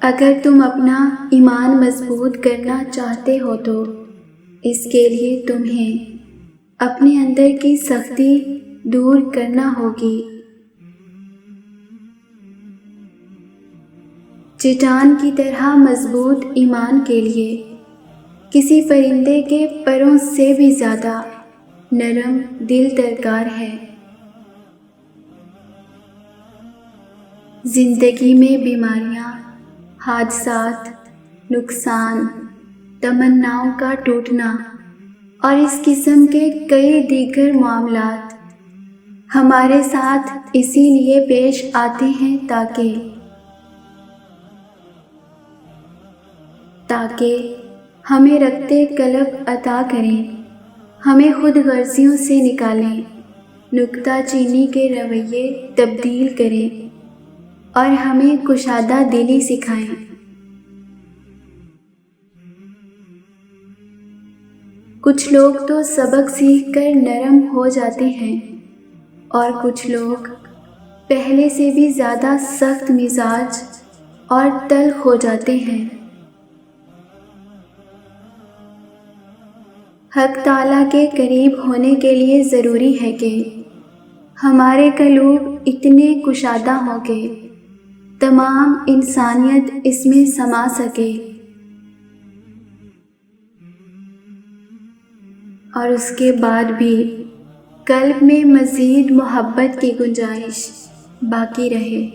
اگر تم اپنا ایمان مضبوط کرنا چاہتے ہو تو اس کے لیے تمہیں اپنے اندر کی سختی دور کرنا ہوگی۔ چٹان کی طرح مضبوط ایمان کے لیے کسی پرندے کے پروں سے بھی زیادہ نرم دل درکار ہے۔ زندگی میں بیماریاں، حادثات، نقصان، تمناؤں کا ٹوٹنا اور اس قسم کے کئی دیگر معاملات ہمارے ساتھ اسی لیے پیش آتے ہیں تاکہ ہمیں رکھتے قلب عطا کریں، ہمیں خود غرضیوں سے نکالیں، نکتہ چینی کے رویے تبدیل کریں اور ہمیں کشادہ دلی سکھائیں۔ کچھ لوگ تو سبق سیکھ کر نرم ہو جاتے ہیں اور کچھ لوگ پہلے سے بھی زیادہ سخت مزاج اور تلخ ہو جاتے ہیں۔ حق تعالیٰ کے قریب ہونے کے لیے ضروری ہے کہ ہمارے قلوب اتنے کشادہ ہوں کہ تمام انسانیت اس میں سما سکے، اور اس کے بعد بھی قلب میں مزید محبت کی گنجائش باقی رہے۔